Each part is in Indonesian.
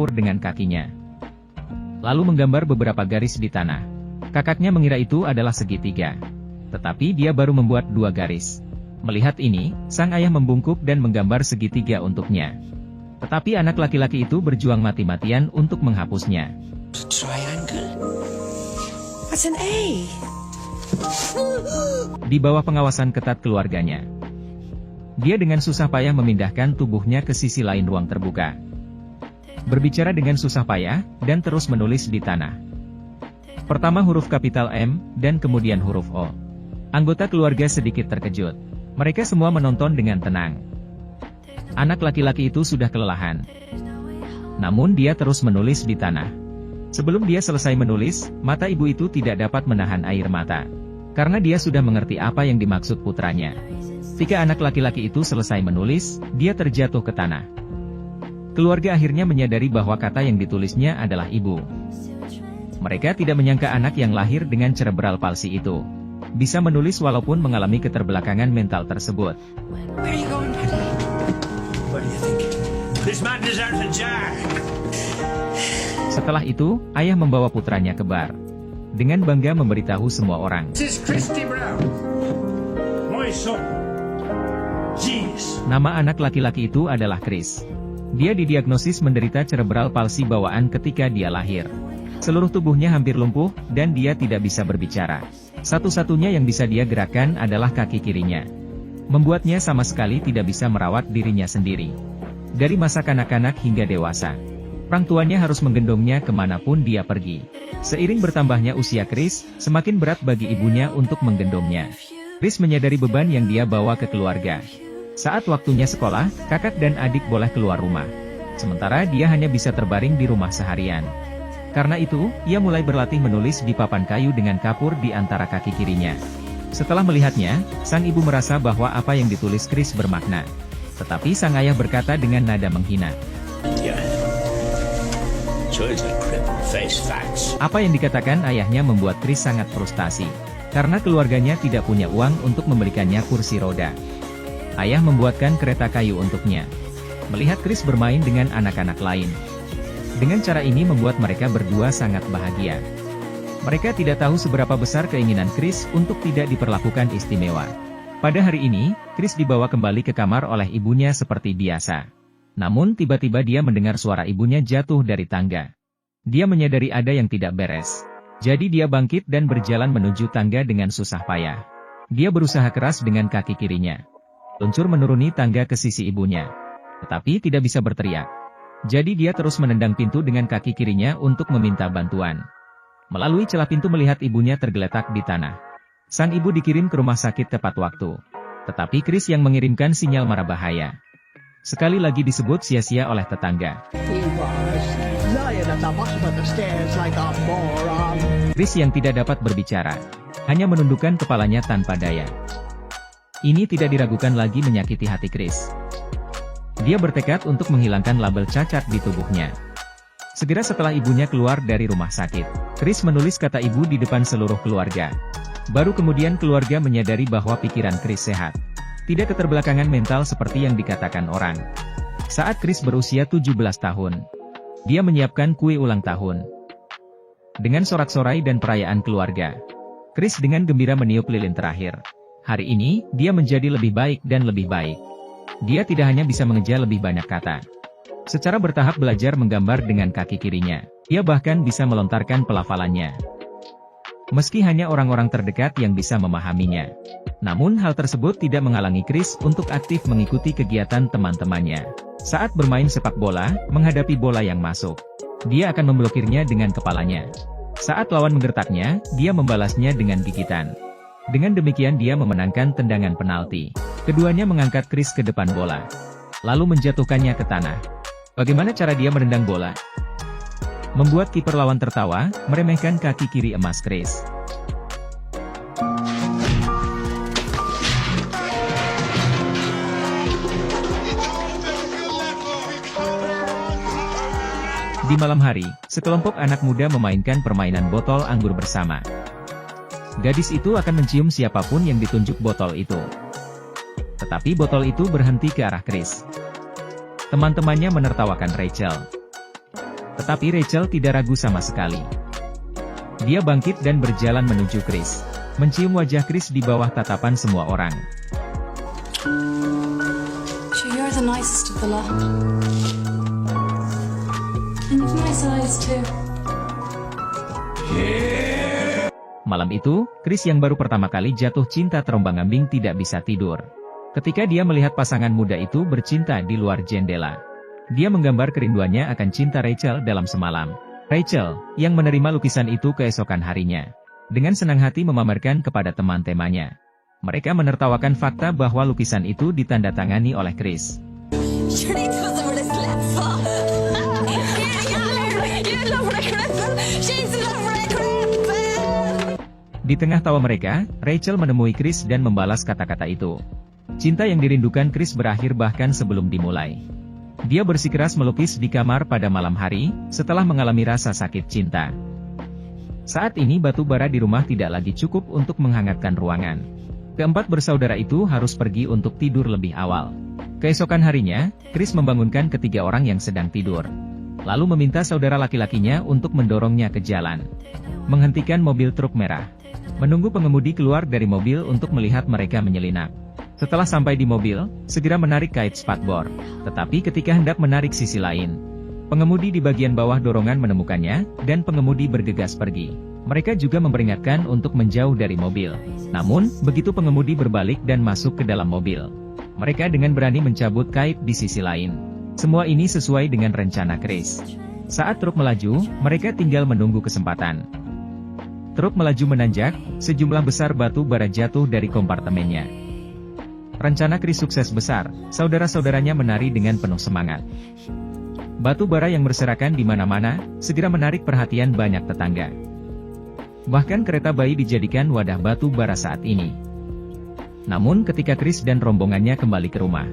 kapur dengan kakinya. Lalu menggambar beberapa garis di tanah. Kakaknya mengira itu adalah segitiga. Tetapi dia baru membuat 2 garis. Melihat ini, sang ayah membungkuk dan menggambar segitiga untuknya. Tetapi anak laki-laki itu berjuang mati-matian untuk menghapusnya. Triangle. What's an A? Di bawah pengawasan ketat keluarganya, dia dengan susah payah memindahkan tubuhnya ke sisi lain ruang terbuka. Berbicara dengan susah payah, dan terus menulis di tanah. Pertama huruf kapital M, dan kemudian huruf O. Anggota keluarga sedikit terkejut. Mereka semua menonton dengan tenang. Anak laki-laki itu sudah kelelahan. Namun dia terus menulis di tanah. Sebelum dia selesai menulis, mata ibu itu tidak dapat menahan air mata. Karena dia sudah mengerti apa yang dimaksud putranya. Ketika anak laki-laki itu selesai menulis, dia terjatuh ke tanah. Keluarga akhirnya menyadari bahwa kata yang ditulisnya adalah ibu. Mereka tidak menyangka anak yang lahir dengan cerebral palsy itu bisa menulis walaupun mengalami keterbelakangan mental tersebut. Where are you going, Daddy? What do you think? This man deserves a jar. Setelah itu, ayah membawa putranya ke bar. Dengan bangga memberitahu semua orang. This is Christy Brown. My son. Genius. Nama anak laki-laki itu adalah Chris. Dia didiagnosis menderita cerebral palsy bawaan ketika dia lahir. Seluruh tubuhnya hampir lumpuh, dan dia tidak bisa berbicara. Satu-satunya yang bisa dia gerakkan adalah kaki kirinya. Membuatnya sama sekali tidak bisa merawat dirinya sendiri. Dari masa kanak-kanak hingga dewasa, orang tuanya harus menggendongnya kemanapun dia pergi. Seiring bertambahnya usia Chris, semakin berat bagi ibunya untuk menggendongnya. Chris menyadari beban yang dia bawa ke keluarga. Saat waktunya sekolah, kakak dan adik boleh keluar rumah. Sementara dia hanya bisa terbaring di rumah seharian. Karena itu, ia mulai berlatih menulis di papan kayu dengan kapur di antara kaki kirinya. Setelah melihatnya, sang ibu merasa bahwa apa yang ditulis Chris bermakna. Tetapi sang ayah berkata dengan nada menghina. Apa yang dikatakan ayahnya membuat Chris sangat frustasi. Karena keluarganya tidak punya uang untuk membelikannya kursi roda. Ayah membuatkan kereta kayu untuknya. Melihat Chris bermain dengan anak-anak lain. Dengan cara ini membuat mereka berdua sangat bahagia. Mereka tidak tahu seberapa besar keinginan Chris untuk tidak diperlakukan istimewa. Pada hari ini, Chris dibawa kembali ke kamar oleh ibunya seperti biasa. Namun tiba-tiba dia mendengar suara ibunya jatuh dari tangga. Dia menyadari ada yang tidak beres. Jadi dia bangkit dan berjalan menuju tangga dengan susah payah. Dia berusaha keras dengan kaki kirinya. Luncur menuruni tangga ke sisi ibunya. Tetapi tidak bisa berteriak. Jadi dia terus menendang pintu dengan kaki kirinya untuk meminta bantuan. Melalui celah pintu melihat ibunya tergeletak di tanah. Sang ibu dikirim ke rumah sakit tepat waktu. Tetapi Chris yang mengirimkan sinyal mara bahaya. Sekali lagi disebut sia-sia oleh tetangga. Chris yang tidak dapat berbicara. Hanya menundukkan kepalanya tanpa daya. Ini tidak diragukan lagi menyakiti hati Chris. Dia bertekad untuk menghilangkan label cacat di tubuhnya. Segera setelah ibunya keluar dari rumah sakit, Chris menulis kata ibu di depan seluruh keluarga. Baru kemudian keluarga menyadari bahwa pikiran Chris sehat. Tidak keterbelakangan mental seperti yang dikatakan orang. Saat Chris berusia 17 tahun, dia menyiapkan kue ulang tahun. Dengan sorak-sorai dan perayaan keluarga, Chris dengan gembira meniup lilin terakhir. Hari ini, dia menjadi lebih baik dan lebih baik. Dia tidak hanya bisa mengejar lebih banyak kata. Secara bertahap belajar menggambar dengan kaki kirinya. Dia bahkan bisa melontarkan pelafalannya. Meski hanya orang-orang terdekat yang bisa memahaminya. Namun hal tersebut tidak menghalangi Chris untuk aktif mengikuti kegiatan teman-temannya. Saat bermain sepak bola, menghadapi bola yang masuk, dia akan memblokirnya dengan kepalanya. Saat lawan menggertaknya, dia membalasnya dengan gigitan. Dengan demikian dia memenangkan tendangan penalti. Keduanya mengangkat Chris ke depan bola, lalu menjatuhkannya ke tanah. Bagaimana cara dia menendang bola? Membuat kiper lawan tertawa, meremehkan kaki kiri emas Chris. Di malam hari, sekelompok anak muda memainkan permainan botol anggur bersama. Gadis itu akan mencium siapapun yang ditunjuk botol itu. Tetapi botol itu berhenti ke arah Chris. Teman-temannya menertawakan Rachel. Tetapi Rachel tidak ragu sama sekali. Dia bangkit dan berjalan menuju Chris. Mencium wajah Chris di bawah tatapan semua orang. You're the nicest of the lot. And you've nice eyes too. Malam itu, Chris yang baru pertama kali jatuh cinta terombang-ambing tidak bisa tidur. Ketika dia melihat pasangan muda itu bercinta di luar jendela. Dia menggambar kerinduannya akan cinta Rachel dalam semalam. Rachel, yang menerima lukisan itu keesokan harinya. Dengan senang hati memamerkan kepada teman-temannya. Mereka menertawakan fakta bahwa lukisan itu ditandatangani oleh Chris. Di tengah tawa mereka, Rachel menemui Chris dan membalas kata-kata itu. Cinta yang dirindukan Chris berakhir bahkan sebelum dimulai. Dia bersikeras melukis di kamar pada malam hari, setelah mengalami rasa sakit cinta. Saat ini batu bara di rumah tidak lagi cukup untuk menghangatkan ruangan. Keempat bersaudara itu harus pergi untuk tidur lebih awal. Keesokan harinya, Chris membangunkan ketiga orang yang sedang tidur. Lalu meminta saudara laki-lakinya untuk mendorongnya ke jalan. Menghentikan mobil truk merah. Menunggu pengemudi keluar dari mobil untuk melihat mereka menyelinap. Setelah sampai di mobil, segera menarik kait spakbor. Tetapi ketika hendak menarik sisi lain, pengemudi di bagian bawah dorongan menemukannya, dan pengemudi bergegas pergi. Mereka juga memperingatkan untuk menjauh dari mobil. Namun, begitu pengemudi berbalik dan masuk ke dalam mobil, mereka dengan berani mencabut kait di sisi lain. Semua ini sesuai dengan rencana Chris. Saat truk melaju, mereka tinggal menunggu kesempatan. Truk melaju menanjak, sejumlah besar batu bara jatuh dari kompartemennya. Rencana Chris sukses besar, saudara-saudaranya menari dengan penuh semangat. Batu bara yang berserakan di mana-mana, segera menarik perhatian banyak tetangga. Bahkan kereta bayi dijadikan wadah batu bara saat ini. Namun ketika Chris dan rombongannya kembali ke rumah,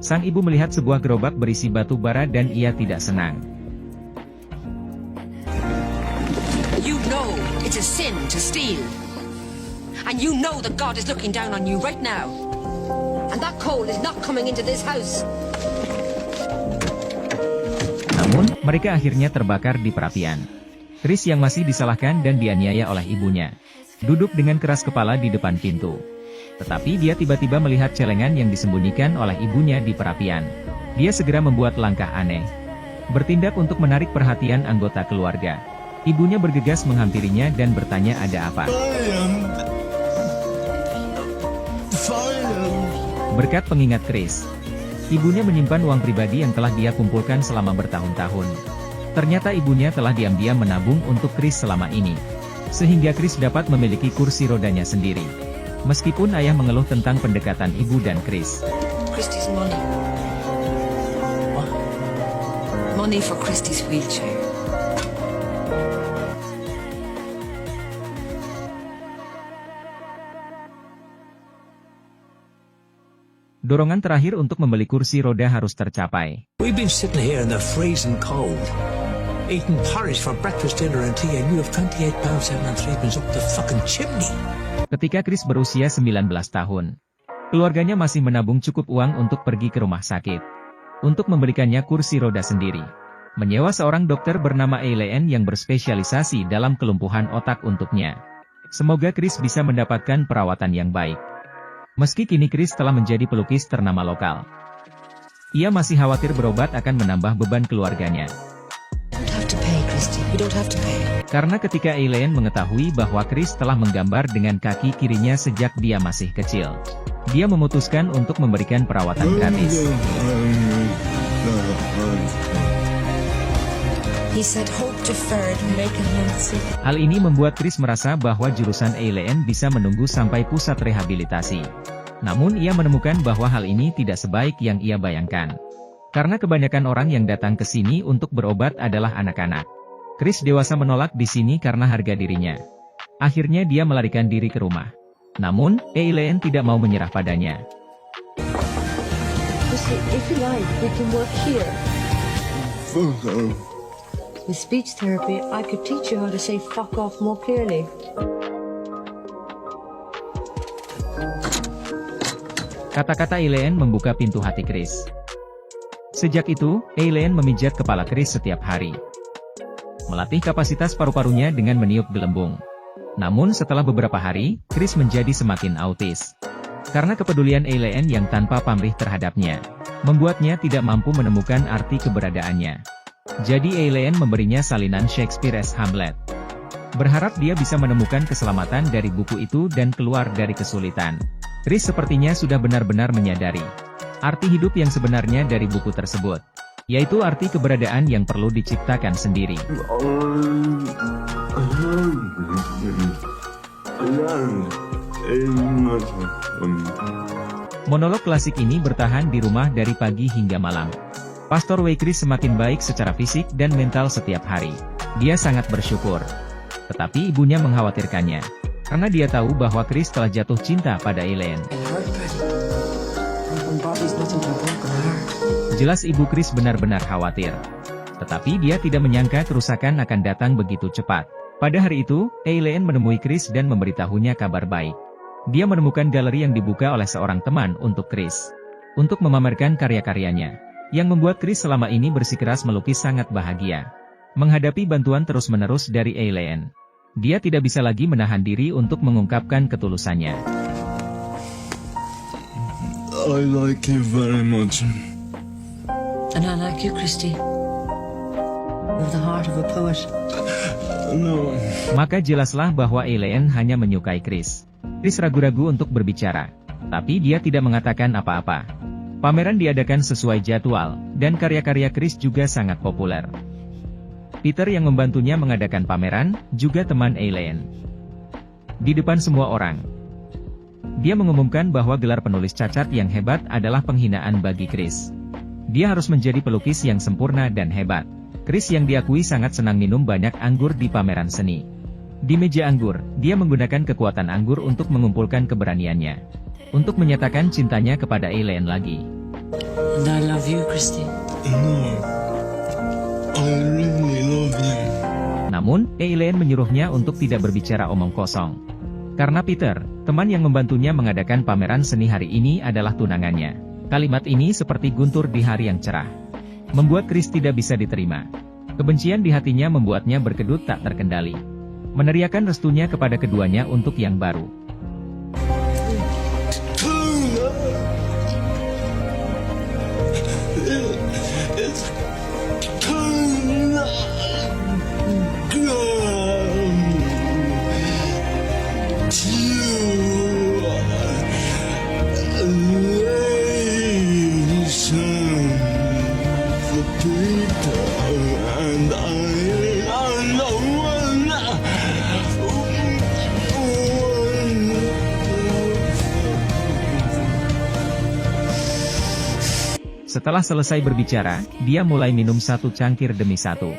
sang ibu melihat sebuah gerobak berisi batu bara dan ia tidak senang. You know it's a sin to steal. And you know that God is looking down on you right now. And that coal is not coming into this house. Namun, mereka akhirnya terbakar di perapian. Chris yang masih disalahkan dan dianiaya oleh ibunya, duduk dengan keras kepala di depan pintu. Tetapi dia tiba-tiba melihat celengan yang disembunyikan oleh ibunya di perapian. Dia segera membuat langkah aneh. Bertindak untuk menarik perhatian anggota keluarga. Ibunya bergegas menghampirinya dan bertanya ada apa. Berkat pengingat Chris, ibunya menyimpan uang pribadi yang telah dia kumpulkan selama bertahun-tahun. Ternyata ibunya telah diam-diam menabung untuk Chris selama ini. Sehingga Chris dapat memiliki kursi rodanya sendiri. Meskipun ayah mengeluh tentang pendekatan ibu dan Chris. Christie's money. What? Money for Christie's wheelchair. Dorongan terakhir untuk membeli kursi roda harus tercapai. We've been sitting here in the freezing cold, eating porridge for breakfast, dinner and tea, and you have £28.73 up the fucking chimney. Ketika Chris berusia 19 tahun, keluarganya masih menabung cukup uang untuk pergi ke rumah sakit. Untuk membelikannya kursi roda sendiri. Menyewa seorang dokter bernama Eileen yang berspesialisasi dalam kelumpuhan otak untuknya. Semoga Chris bisa mendapatkan perawatan yang baik. Meski kini Chris telah menjadi pelukis ternama lokal, ia masih khawatir berobat akan menambah beban keluarganya. Karena ketika Eileen mengetahui bahwa Chris telah menggambar dengan kaki kirinya sejak dia masih kecil, dia memutuskan untuk memberikan perawatan gratis. He said hope deferred, making him sick. Hal ini membuat Chris merasa bahwa jurusan Eileen bisa menunggu sampai pusat rehabilitasi. Namun ia menemukan bahwa hal ini tidak sebaik yang ia bayangkan. Karena kebanyakan orang yang datang ke sini untuk berobat adalah anak-anak. Chris dewasa menolak di sini karena harga dirinya. Akhirnya dia melarikan diri ke rumah. Namun, Eileen tidak mau menyerah padanya. If you like, we can work here. With speech therapy, I could teach you how to say fuck off more clearly. Kata-kata Eileen membuka pintu hati Chris. Sejak itu, Eileen memijat kepala Chris setiap hari. Melatih kapasitas paru-parunya dengan meniup gelembung. Namun setelah beberapa hari, Chris menjadi semakin autis. Karena kepedulian Eileen yang tanpa pamrih terhadapnya, membuatnya tidak mampu menemukan arti keberadaannya. Jadi Eileen memberinya salinan Shakespeare as Hamlet. Berharap dia bisa menemukan keselamatan dari buku itu dan keluar dari kesulitan. Chris sepertinya sudah benar-benar menyadari arti hidup yang sebenarnya dari buku tersebut, yaitu arti keberadaan yang perlu diciptakan sendiri. Monolog klasik ini bertahan di rumah dari pagi hingga malam. Pastor Wei Chris semakin baik secara fisik dan mental setiap hari. Dia sangat bersyukur. Tetapi ibunya mengkhawatirkannya, karena dia tahu bahwa Chris telah jatuh cinta pada Eileen. Jelas ibu Chris benar-benar khawatir. Tetapi dia tidak menyangka kerusakan akan datang begitu cepat. Pada hari itu, Eileen menemui Chris dan memberitahunya kabar baik. Dia menemukan galeri yang dibuka oleh seorang teman untuk Chris, untuk memamerkan karya-karyanya, yang membuat Chris selama ini bersikeras melukis sangat bahagia. Menghadapi bantuan terus-menerus dari Eileen, dia tidak bisa lagi menahan diri untuk mengungkapkan ketulusannya. I like you very much. And I like you, Christy. With the heart of a poet. No. Maka jelaslah bahwa Eileen hanya menyukai Chris. Chris ragu-ragu untuk berbicara, tapi dia tidak mengatakan apa-apa. Pameran diadakan sesuai jadwal, dan karya-karya Chris juga sangat populer. Peter yang membantunya mengadakan pameran, juga teman Eileen. Di depan semua orang, dia mengumumkan bahwa gelar penulis cacat yang hebat adalah penghinaan bagi Chris. Dia harus menjadi pelukis yang sempurna dan hebat. Chris yang diakui sangat senang minum banyak anggur di pameran seni. Di meja anggur, dia menggunakan kekuatan anggur untuk mengumpulkan keberaniannya, untuk menyatakan cintanya kepada Eileen lagi. And I love you, Christy. No. I really love you. Namun, Eileen menyuruhnya untuk tidak berbicara omong kosong. Karena Peter, teman yang membantunya mengadakan pameran seni hari ini adalah tunangannya. Kalimat ini seperti guntur di hari yang cerah, membuat Chris tidak bisa diterima. Kebencian di hatinya membuatnya berkedut tak terkendali, meneriakan restunya kepada keduanya untuk yang baru. Setelah selesai berbicara, dia mulai minum satu cangkir demi satu,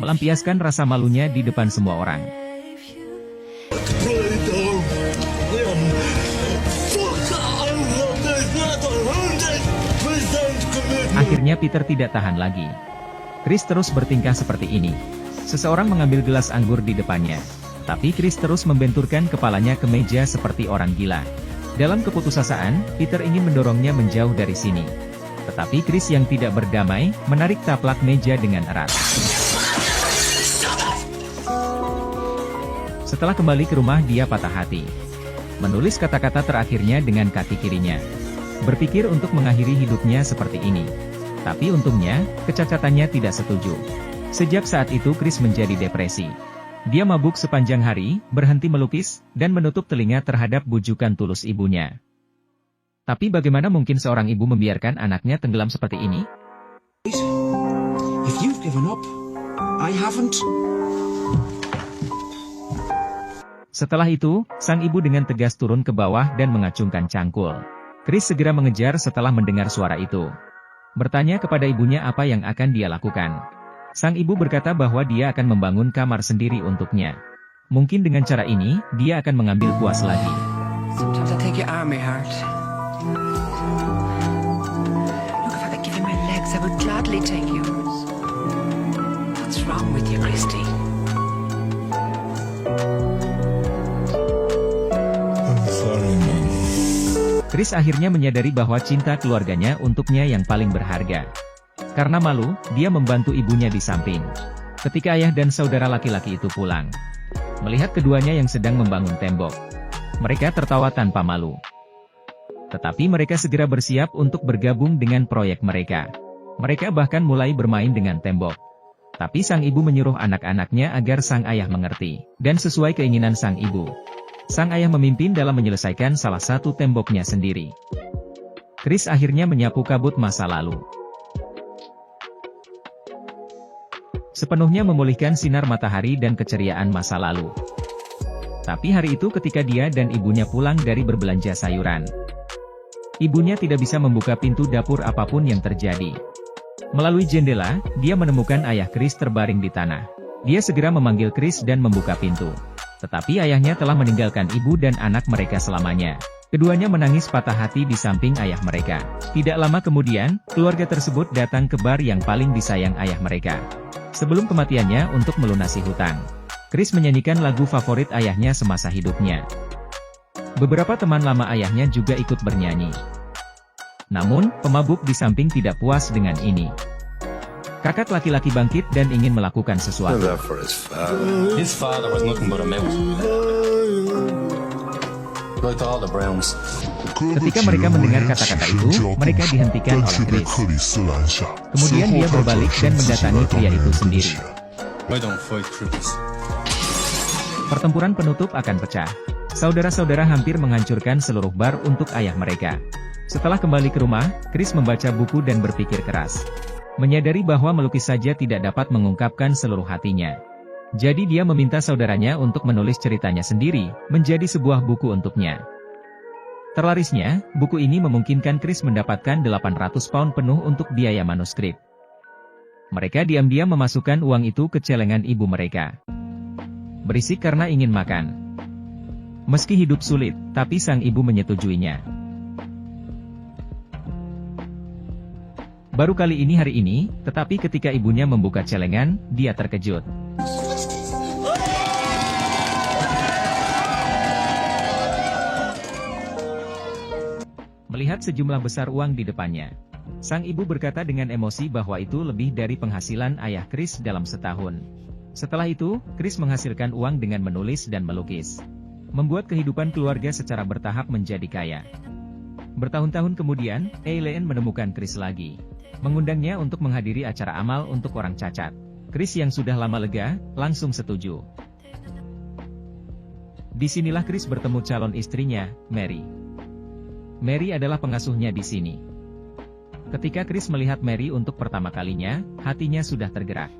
melampiaskan rasa malunya di depan semua orang. Akhirnya Peter tidak tahan lagi. Chris terus bertingkah seperti ini. Seseorang mengambil gelas anggur di depannya, tapi Chris terus membenturkan kepalanya ke meja seperti orang gila. Dalam keputusasaan, Peter ingin mendorongnya menjauh dari sini. Tetapi Chris yang tidak berdamai, menarik taplak meja dengan erat. Setelah kembali ke rumah dia patah hati. Menulis kata-kata terakhirnya dengan kaki kirinya. Berpikir untuk mengakhiri hidupnya seperti ini. Tapi untungnya, kecacatannya tidak setuju. Sejak saat itu Chris menjadi depresi. Dia mabuk sepanjang hari, berhenti melukis, dan menutup telinga terhadap bujukan tulus ibunya. Tapi bagaimana mungkin seorang ibu membiarkan anaknya tenggelam seperti ini? If you've given up, I haven't. Setelah itu, sang ibu dengan tegas turun ke bawah dan mengacungkan cangkul. Chris segera mengejar setelah mendengar suara itu. Bertanya kepada ibunya apa yang akan dia lakukan. Sang ibu berkata bahwa dia akan membangun kamar sendiri untuknya. Mungkin dengan cara ini, dia akan mengambil kuas lagi. Sometimes I take your arm, my heart. Look, if I could give you my legs, I would gladly take yours. What's wrong with you, Christy? I'm sorry, Mom. Chris akhirnya menyadari bahwa cinta keluarganya untuknya yang paling berharga. Karena malu, dia membantu ibunya di samping. Ketika ayah dan saudara laki-laki itu pulang, melihat keduanya yang sedang membangun tembok, mereka tertawa tanpa malu. Tetapi mereka segera bersiap untuk bergabung dengan proyek mereka. Mereka bahkan mulai bermain dengan tembok. Tapi sang ibu menyuruh anak-anaknya agar sang ayah mengerti, dan sesuai keinginan sang ibu, sang ayah memimpin dalam menyelesaikan salah satu temboknya sendiri. Chris akhirnya menyapu kabut masa lalu, sepenuhnya memulihkan sinar matahari dan keceriaan masa lalu. Tapi hari itu ketika dia dan ibunya pulang dari berbelanja sayuran, ibunya tidak bisa membuka pintu dapur apapun yang terjadi. Melalui jendela, dia menemukan ayah Chris terbaring di tanah. Dia segera memanggil Chris dan membuka pintu. Tetapi ayahnya telah meninggalkan ibu dan anak mereka selamanya. Keduanya menangis patah hati di samping ayah mereka. Tidak lama kemudian, keluarga tersebut datang ke bar yang paling disayang ayah mereka. Sebelum kematiannya untuk melunasi hutang, Chris menyanyikan lagu favorit ayahnya semasa hidupnya. Beberapa teman lama ayahnya juga ikut bernyanyi. Namun, pemabuk di samping tidak puas dengan ini. Kakak laki-laki bangkit dan ingin melakukan sesuatu. His father was nothing but a mouse. Like all the Browns. Ketika mereka mendengar kata-kata itu, mereka dihentikan oleh Chris. Kemudian dia berbalik dan mendatangi pria itu sendiri. I don't fight crookies. Pertempuran penutup akan pecah. Saudara-saudara hampir menghancurkan seluruh bar untuk ayah mereka. Setelah kembali ke rumah, Chris membaca buku dan berpikir keras. Menyadari bahwa melukis saja tidak dapat mengungkapkan seluruh hatinya. Jadi dia meminta saudaranya untuk menulis ceritanya sendiri, menjadi sebuah buku untuknya. Terlarisnya, buku ini memungkinkan Chris mendapatkan 800 pound penuh untuk biaya manuskrip. Mereka diam-diam memasukkan uang itu ke celengan ibu mereka. Berisik karena ingin makan. Meski hidup sulit, tapi sang ibu menyetujuinya. Baru kali ini hari ini, tetapi ketika ibunya membuka celengan, dia terkejut. Melihat sejumlah besar uang di depannya, sang ibu berkata dengan emosi bahwa itu lebih dari penghasilan ayah Chris dalam setahun. Setelah itu, Chris menghasilkan uang dengan menulis dan melukis, membuat kehidupan keluarga secara bertahap menjadi kaya. Bertahun-tahun kemudian, Eileen menemukan Chris lagi, mengundangnya untuk menghadiri acara amal untuk orang cacat. Chris yang sudah lama lega, langsung setuju. Disinilah Chris bertemu calon istrinya, Mary. Mary adalah pengasuhnya di sini. Ketika Chris melihat Mary untuk pertama kalinya, hatinya sudah tergerak.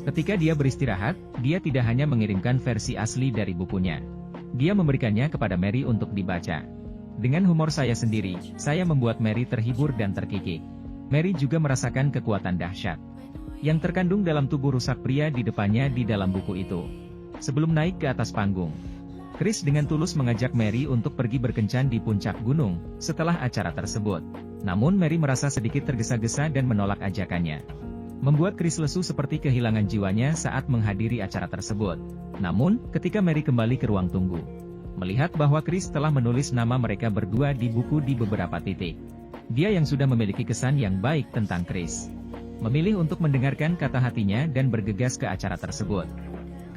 Ketika dia beristirahat, dia tidak hanya mengirimkan versi asli dari bukunya. Dia memberikannya kepada Mary untuk dibaca. Dengan humor saya sendiri, saya membuat Mary terhibur dan terkikik. Mary juga merasakan kekuatan dahsyat yang terkandung dalam tubuh rusak pria di depannya di dalam buku itu. Sebelum naik ke atas panggung, Chris dengan tulus mengajak Mary untuk pergi berkencan di puncak gunung setelah acara tersebut. Namun Mary merasa sedikit tergesa-gesa dan menolak ajakannya, membuat Chris lesu seperti kehilangan jiwanya saat menghadiri acara tersebut. Namun, ketika Mary kembali ke ruang tunggu, melihat bahwa Chris telah menulis nama mereka berdua di buku di beberapa titik, dia yang sudah memiliki kesan yang baik tentang Chris, memilih untuk mendengarkan kata hatinya dan bergegas ke acara tersebut.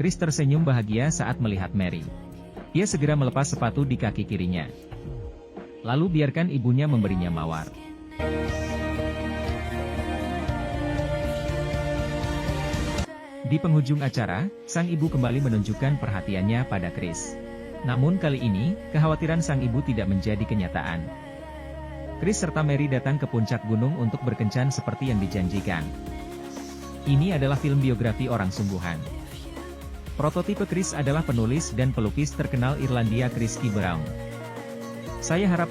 Chris tersenyum bahagia saat melihat Mary. Ia segera melepas sepatu di kaki kirinya, lalu biarkan ibunya memberinya mawar. Di penghujung acara, sang ibu kembali menunjukkan perhatiannya pada Chris. Namun kali ini, kekhawatiran sang ibu tidak menjadi kenyataan. Chris serta Mary datang ke puncak gunung untuk berkencan seperti yang dijanjikan. Ini adalah film biografi orang sungguhan. Prototipe Chris adalah penulis dan pelukis terkenal Irlandia Chris Brown. Saya harap